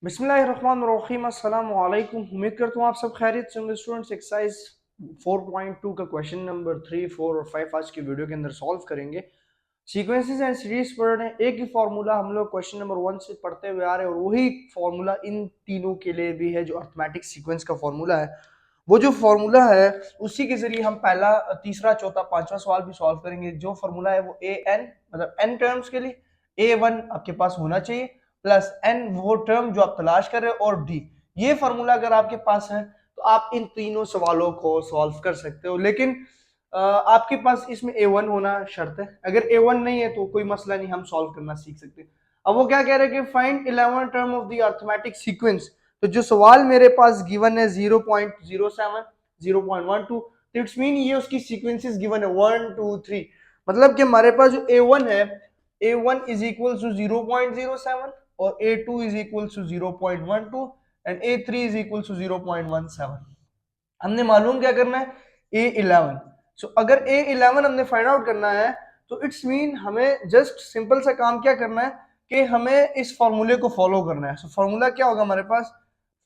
बिस्मिल्लाहिर्रहमानिर्रहीम अस्सलाम वालेकुम। उम्मीद करता हूँ आप सब खैरियत से होंगे। स्टूडेंट्स, एक्सरसाइज 4.2 का क्वेश्चन नंबर 3, 4 और 5 आज की वीडियो के अंदर सॉल्व करेंगे। सीक्वेंसेस एंड सीरीज पढ़ रहे हैं। एक ही फार्मूला हम लोग क्वेश्चन नंबर 1 से पढ़ते हुए आ रहे हैं और वही फार्मूला इन तीनों के लिए भी है जो अर्थमेटिक सीक्वेंस का फार्मूला है। वो जो फार्मूला है उसी के जरिए हम पहला, तीसरा, चौथा, पांचवा सवाल भी सॉल्व करेंगे। जो फार्मूला है वो ए एन मतलब एन टर्म्स के लिए A1 आपके पास होना चाहिए प्लस एन वो टर्म जो आप तलाश कर रहे हो और डी। ये फार्मूला अगर आपके पास है तो आप इन तीनों सवालों को सॉल्व कर सकते हो। लेकिन आपके पास इसमें A1 होना शर्त है। अगर A1 नहीं है तो कोई मसला नहीं, हम सॉल्व करना सीख सकते हैं। अब वो क्या कह रहे हैं कि find 11 term of the arithmetic sequence. तो जो सवाल मेरे पास गिवन है 0.07, 0.12, इट्स मीन ये उसकी सीक्वेंसेस गिवन है 1 2 3। मतलब कि हमारे पास जो A1 है, A1 is equals to 0.07 और A2 is equals to 0.12 and A3 is equals to 0.17। हमने मालूम क्या करना है, A11। सो अगर A11 हमने फाइंड आउट करना है तो इट्स मीन हमें जस्ट सिंपल सा काम क्या करना है कि हमें इस फॉर्मूले को फॉलो करना है। सो फॉर्मूला क्या होगा हमारे पास?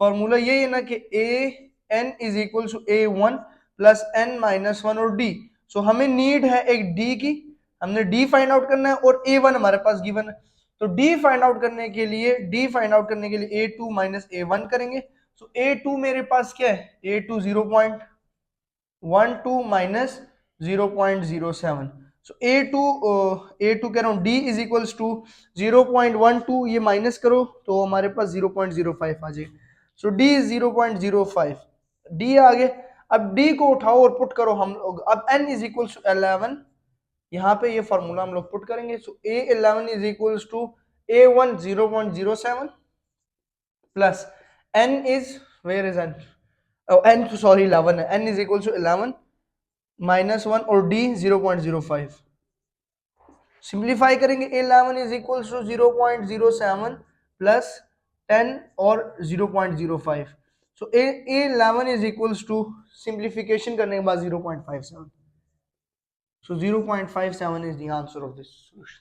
फॉर्मूला यही है ना कि A n is equal to A1 plus n minus 1 और D। सो हमें नीड है एक D की, हमने D फाइंड आउट करना है और A1 हमारे पास गिवन है। तो D फाइंड आउट करने के लिए A2 माइनस A1 करेंगे। सो A2 मेरे पास क्या है? A2 0.12 minus 0.07। सो A2 कह रहा हूं D इज इक्वल्स टू 0.12, ये माइनस करो तो हमारे पास 0.05 आ जाएगा। सो D इज 0.05, D आगे। अब D को उठाओ और पुट करो हम लोग। अब N इज इक्वल्स टू 11, यहाँ पे ये फॉर्मूला हम लोग पुट करेंगे। So A11 is equals to A1 0.07 plus N is, where is N? N sorry 11 है। N is equal to 11 minus 1 और D 0.05। सिंप्लीफाई करेंगे। A11 is equal to 0.07 plus 10 और 0.05। So A11 is equal to, simplification करने के बाद 0.57। So 0.57 is the answer of this solution.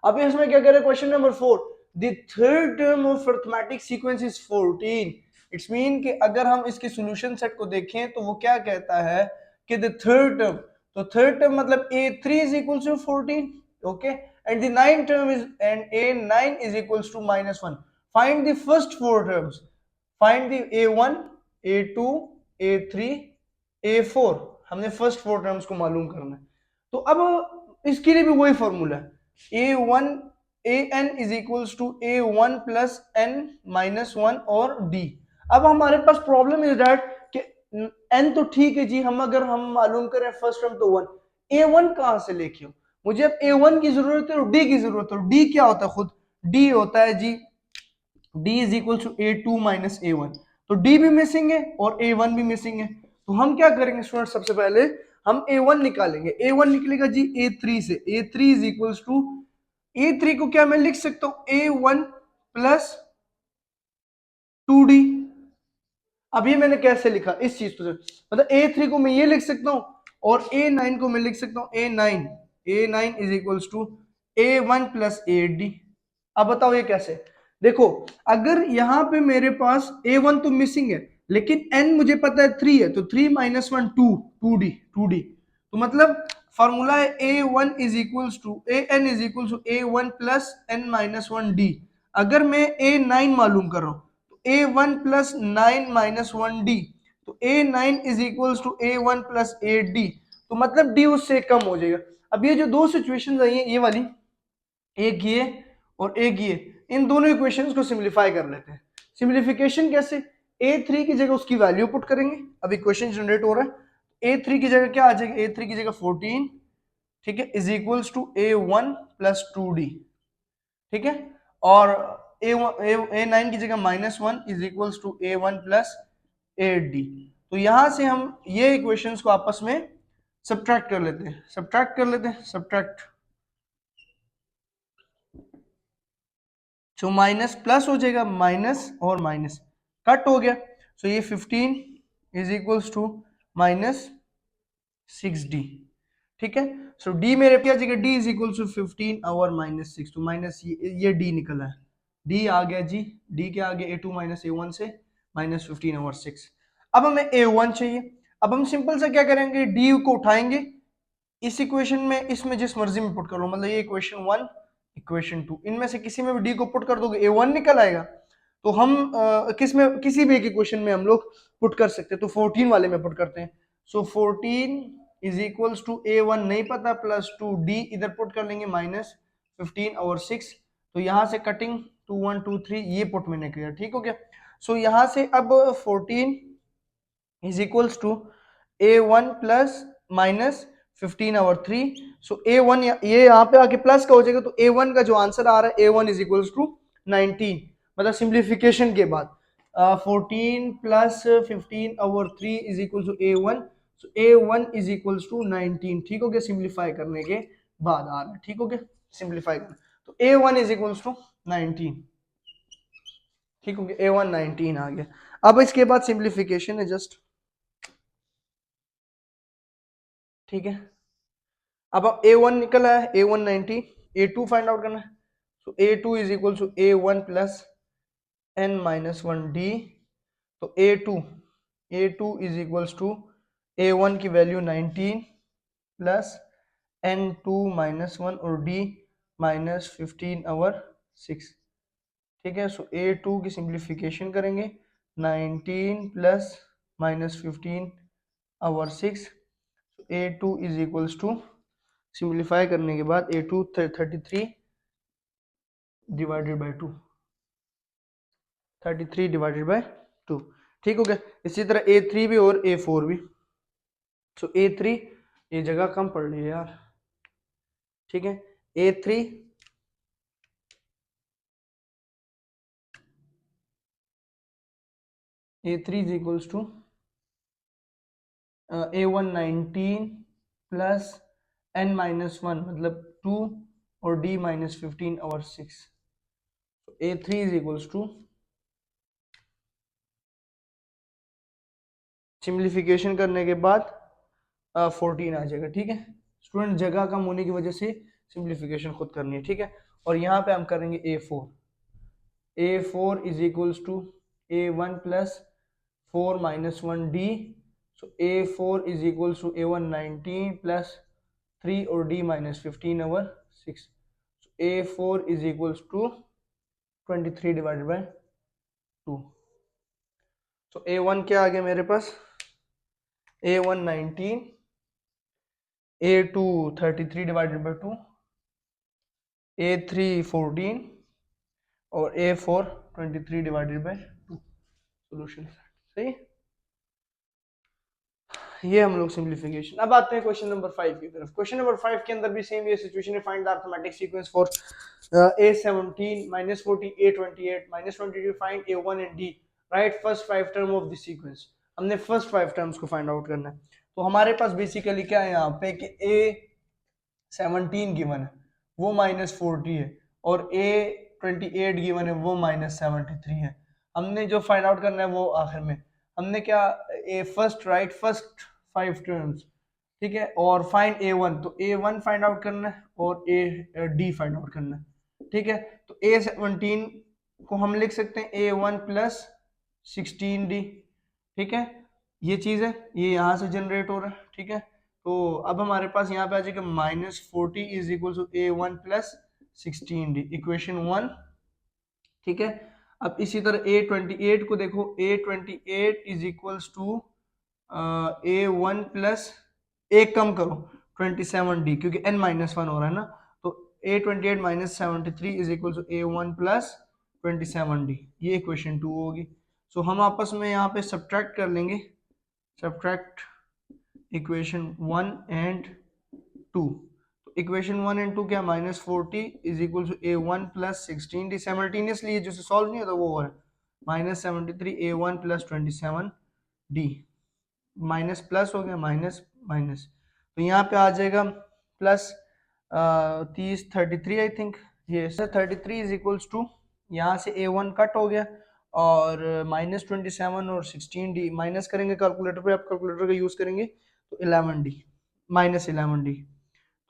अब इसमें क्या करें? Question number 4, the third term of arithmetic sequence is 14। It's mean कि अगर हम इसके सॉल्यूशन सेट को देखें तो वो क्या कहता है कि द थर्ड टर्म, तो थर्ड टर्म मतलब A3 is equals to 14, okay, and the ninth term is, and A9 is equals to -1. Find the first four terms. Find the A1, A2, A3, A4। हमने first four terms को मालूम करना है। तो अब इसके लिए भी वही फॉर्मूला है, A1 AN is equals to A1 plus N minus 1 और D। अब हमारे पास प्रॉब्लम इज दैट कि N तो ठीक है जी, अगर हम मालूम करें फर्स्ट टर्म तो 1, A1 कहां से लेके हो? मुझे अब A1 की जरूरत है और D की जरूरत है। और D क्या होता है? खुद D होता है जी, D is equal to A2 minus A1। तो D भी मिसिंग है और A1 भी मिसिंग है। तो हम क्या करेंगे स्टूडेंट? सबसे पहले हम A1 निकालेंगे। A1 निकलेगा जी A3 से। A3 is equal to, A3 को क्या मैं लिख सकता हूं? A1 plus 2D। अब ये मैंने कैसे लिखा इस चीज को? मतलब A3 को मैं ये लिख सकता हूं और A9 को मैं लिख सकता हूं A9 is equal to A1 plus 8D। अब बताओ ये कैसे? देखो, अगर यहां पे मेरे पास A1 तो मिसिंग है लेकिन N मुझे पता है 3 है, तो 3 माइनस 1 2D। तो मतलब फॉर्मूला है A1 is equal to AN is equal to A1 plus N minus 1D। अगर मैं A9 मालूम कर रहा हूं तो A1 प्लस 9 माइनस 1D, तो A9 is equal to A1 plus 8D। तो मतलब D उससे कम हो जाएगा। अब ये जो दो सिचुएशंस आई हैं, ये वाली, एक ये और एक ये, इन दोनों इक्वेशंस को सिंपलीफाई कर लेते हैं। सिंपलीफिकेशन कैसे? A3 की जगह उसकी वैल्यू पुट करेंगे। अब इक्वेशन जनरेट हो रहा है। A3 की जगह क्या आ जाएगा? A3 की जगह 14, ठीक है, is equals to A1 plus 2D, ठीक है। और A9 की जगह -1 is equals to A1 plus 8D। तो यहां से हम ये इक्वेशंस को आपस में सब्ट्रैक्ट कर लेते हैं। सब्ट्रैक्ट, जो माइनस प्लस हो जाएगा, माइनस और माइनस कट हो गया। सो ये 15 इज इक्वल्स टू -6D, ठीक है। सो D मेरे क्या जगह? D इज इक्वल टू 15 और -6, तो माइनस ये D निकला है, डी आ गया जी, डी क्या आ गया ए टू माइनस ए वन से माइनस 15/6। अब हमें ए वन चाहिए। अब हम सिंपल से क्या करेंगे, डी को उठाएंगे इस इक्वेशन में, इसमें जिस मर्जी में पुट कर लो, मतलब ये इक्वेशन वन इक्वेशन टू, इनमें से किसी में भी डी को पुट कर दोगे ए वन निकल आएगा। तो हम किस में, किसी भी एक इक्वेशन में हम लोग पुट कर सकते हैं, तो 14 वाले में पुट करते हैं। So 14 is equals to A one नहीं पता, प्लस टू डी इधर पुट कर लेंगे माइनस 15/6। तो यहाँ से कटिंग 2 1 2 3 ये पुट मैंने किया, ठीक हो गया। सो यहाँ से अब 14 is equals to A one plus minus 15/3। So A one ये यहाँ पे आके प्लस का हो जाएगा, तो ए वन का जो आंसर आ रहा है A one is equals to 19, मतलब सिंप्लीफिकेशन के बाद 14 plus 15/3 is equal to A one. So A one is equals to 19, ठीक हो गया, सिंप्लीफाई करने के बाद आ रहा है, ठीक हो गया, सिंप्लीफाई करना, तो ए वन इज इक्वल्स टू 19, ठीक हो गया, ए वन 19 आ गया। अब इसके बाद सिंप्लीफिकेशन है जस्ट, ठीक है। अब ए वन निकला है, A one 90, A two find out करना है। So A two is equal to A one plus N minus one D. तो A two is equals to A one की value 19 plus N two minus one और D minus 15/6, ठीक है। So A to की simplification करेंगे, 19 plus minus 15/6, A two is equals to, simplify करने के बाद A two 33 divided by 2, 33 divided by 2, ठीक हो गया। इसी तरह ए थ्री भी और ए फोर भी। सो ए थ्री, ये जगह कम पड़ रही है यार, ठीक है। A three is equals to A one 19 plus N minus one मतलब 2 और D minus 15/6। A three is equals to, simplification करने के बाद 14 आ जाएगा, ठीक है। स्टूडेंट जगह कम होने की वजह से सिंप्लीफिकेशन खुद करनी है, ठीक है। और यहाँ पे हम करेंगे A four is equals to A one plus 4 minus one D. So A four is equals to A one 19 plus 3 और D minus 15/6। A four is equals to 23 divided by 2। So A one क्या आ गया मेरे पास, A one 19, A two 33 divided by 2, A three 14 और A four 23 divided by 2। Solution सही, ये हम लोग सिंप्लीफिकेशन। अब आते हैं क्वेश्चन नंबर 5 की तरफ। क्वेश्चन नंबर 5 के अंदर भी सेम ये सिचुएशन है, find the arithmetic sequence for a17 -40 a28 -22, find a1 and d, right first 5 term of the sequence. हमने फर्स्ट 5 टर्म्स को फाइंड आउट करना है। तो हमारे पास बेसिकली क्या है यहाँ पे कि a17 गिवन है वो -40 है, और a28 गिवन है वो -73 है। हमने जो फाइंड आउट करना है वो आखिर में हमने क्या, ए फर्स्ट राइट फर्स्ट 5 टर्म्स, ठीक है, और फाइंड ए वन, तो ए वन फाइंड आउट करना है और ए डी फाइंड आउट करना है, ठीक है। तो a17 को हम लिख सकते हैं ए वन प्लस 16d, ठीक है, ये चीज है, ये यहाँ से जनरेट हो रहा है, ठीक है। तो अब हमारे पास यहाँ पे आ जाएगा -40 is equal to A one plus 16d, equation 1, ठीक है। अब इसी तरह a28 को देखो, a28 is equals to A one plus, एक कम करो 27d, क्योंकि n -1 हो रहा है ना, तो a28 -73 is equal to A one plus 27d, ये इक्वेशन 2 होगी। सो हम आपस में यहाँ पे सब्ट्रैक्ट कर लेंगे, subtract equation 1 and 2। Equation 1 and 2 क्या, -40 is equal to A one plus 16d, simultaneously ये जो सॉल्व नहीं होता वो है -73 A one plus 27d, minus plus हो गया माइनस माइनस, तो यहाँ पे आ जाएगा प्लस 33 आई थिंक, ये 33 इज इक्वल्स टू, यहाँ से ए वन कट हो गया और -27 और 16d माइनस करेंगे कैलकुलेटर पे, आप कैलकुलेटर का यूज करेंगे तो 11d -11d,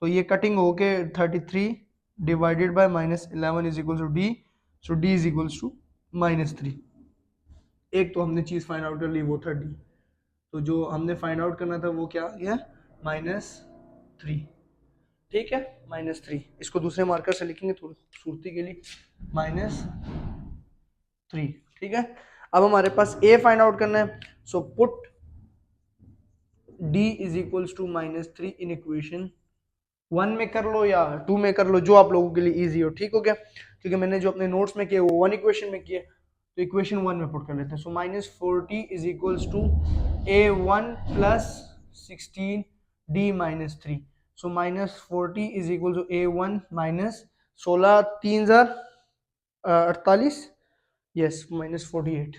तो ये कटिंग होके 33 divided by -11 is equal to d, so D is equals to -3। एक तो हमने चीज फाइंड आउट कर ली, वो था डी। तो जो हमने फाइंड आउट करना था वो क्या आ गया, -3। ठीक है, -3। इसको दूसरे मार्कर से लिखेंगे थोड़ी खूबसूरती के लिए, -3। ठीक है, अब हमारे पास ए फाइंड आउट करना है। So put D is equals to -3 in equation 1 में कर लो या 2 में कर लो, जो आप लोगों के लिए इजी हो। ठीक हो गया, क्योंकि मैंने जो अपने नोट्स में किए वो 1 इक्वेशन में किए, तो इक्वेशन 1 में पुट कर लेते हैं। So -40 is equals to a1 plus 16 d -3। So -40 is equal to a1 minus 16 3 48, yes -48।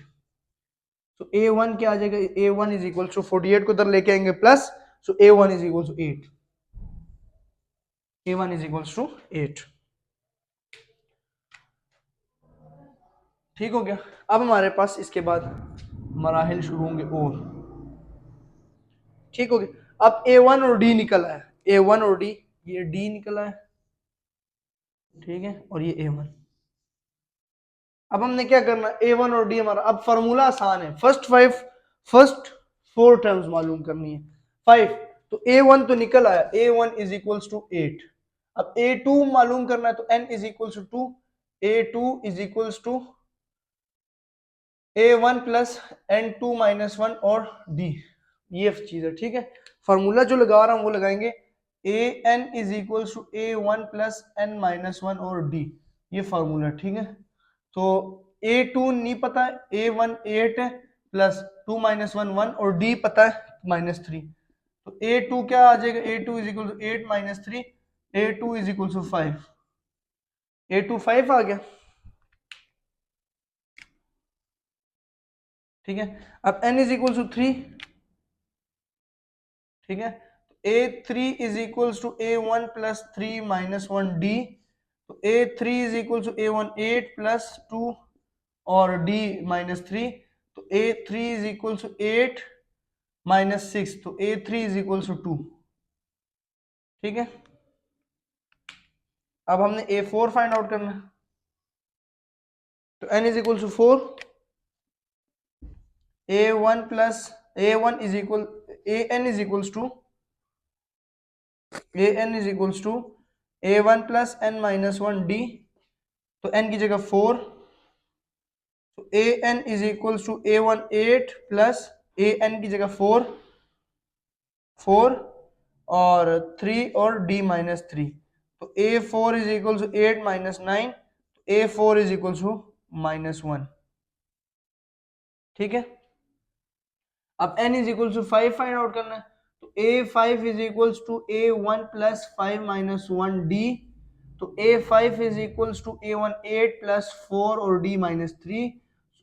तो a1 क्या आ जाएगा, a1 इज इक्वल टू 48 को इधर लेके आएंगे plus, so a1 is equal to 8, a1 is equal to 8। ठीक हो गया। अब हमारे पास इसके बाद मराहिल शुरू होंगे और, ठीक हो गया। अब A1 और D निकल आया, A1 और D, ये D निकल आया, ठीक है, और ये A1। अब हमने क्या करना, A1 और D हमारा, अब फॉर्मूला आसान है, फर्स्ट 4 टर्म्स मालूम करनी है। 5, तो A1 तो निकल आया, A1 इज इक्वल्स टू 8। अब A2 मालूम करना है, तो N is equals to 2, A2 is equals to A1 plus N2 minus 1 और D, ये चीज है। ठीक है, फॉर्मूला जो लगा रहा हूं वो लगाएंगे, an is equal to a1 plus n minus 1 और d, ये फार्मूला। ठीक है, तो a2 नहीं पता है, a1 8 है, प्लस 2 माइनस 1 1 और d पता है -3। तो a2 क्या आ जाएगा, a2 is equal to 8 minus 3, a2 is equal to 5, a2 5 आ गया। ठीक है, अब n इज इक्वल टू 3, ठीक है, a3 is equal to a1 plus 3 minus 1 d, तो a3 is equal to a1 8 plus 2 और d -3, तो a3 is equal to 8 minus 6, तो a3 इज इक्वल टू 2। ठीक है, अब हमने a4 फाइंड आउट करना है, तो n is equal to 4, a1 plus a1 is equal an is equals to an is equals to a1 plus n minus 1 d, तो n की जगह 4, तो an is equals to a1 8 plus an की जगह 4 और 3 और d माइनस 3, तो a4 is equal to 8 minus 9, तो a4 इज इक्वल टू -1। ठीक है, अब n is equal to 5 find out करना है, तो a5 is equal to a1 plus 5 minus 1 d, तो a5 is equal to a1 8 plus 4 और d minus 3,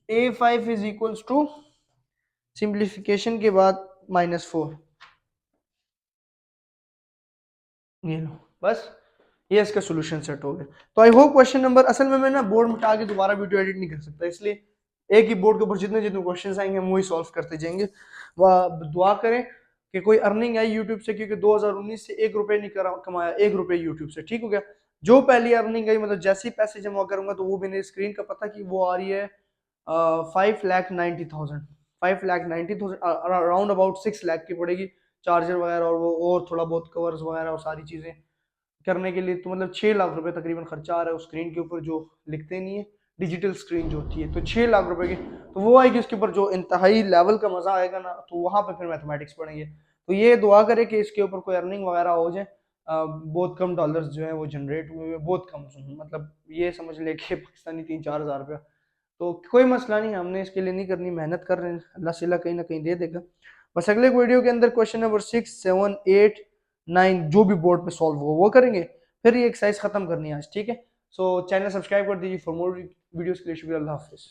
a5 is equal to simplification के बाद -4, ये लो बस, ये इसका सॉल्यूशन सेट हो गया। तो आई होप क्वेश्चन नंबर, असल में मैं ना बोर्ड मिटा के दोबारा वीडियो एडिट नहीं कर सकता, इसलिए एक ही बोर्ड के ऊपर जितने जितने क्वेश्चंस आएंगे हम वही सॉल्व करते जाएंगे। वह दुआ करें कि कोई अर्निंग आई यूट्यूब से, क्योंकि 2019 से 1 रुपये नहीं कमाया, 1 रुपये यूट्यूब से। ठीक हो गया, जो पहली अर्निंग आई, मतलब जैसे ही पैसे जमा करूंगा, तो वो मैंने स्क्रीन का पता कि वो आ रही है 5,90,000, 5,90,000 अराउंड अबाउट 6 लाख की पड़ेगी, चार्जर वगैरह और वो और थोड़ा बहुत कवर्स वगैरह और सारी चीजें करने के लिए। तो मतलब 6 लाख रुपए तकरीबन खर्चा आ रहा है उस स्क्रीन के ऊपर, जो लिखते नहीं है, डिजिटल स्क्रीन जो होती है, तो 6 लाख रुपए की। तो वो आएगी, उसके ऊपर जो इंतहाई लेवल का मजा आएगा ना, तो वहां पे फिर मैथमेटिक्स पढ़ेंगे। तो ये दुआ करे कि इसके ऊपर कोई अर्निंग वगैरह हो जाए। बहुत कम डॉलर्स जो है वो जनरेट हुए हुए, बहुत कम, मतलब ये समझ ले कि पाकिस्तानी 3-4 हज़ार रुपया। तो कोई मसला नहीं, हमने इसके लिए नहीं करनी, मेहनत कर रहे हैं, अल्लाह सिला कहीं ना कहीं दे देगा। बस अगले वीडियो के अंदर क्वेश्चन नंबर 6, 7, 8, 9 जो भी बोर्ड पे सॉल्व हो वो करेंगे, फिर ये एक्सरसाइज खत्म करनी है आज। ठीक है, सो चैनल सब्सक्राइब कर दीजिए फॉर मोर वीडियोस के लिए। शुक्रिया, अल्लाह हाफिज़।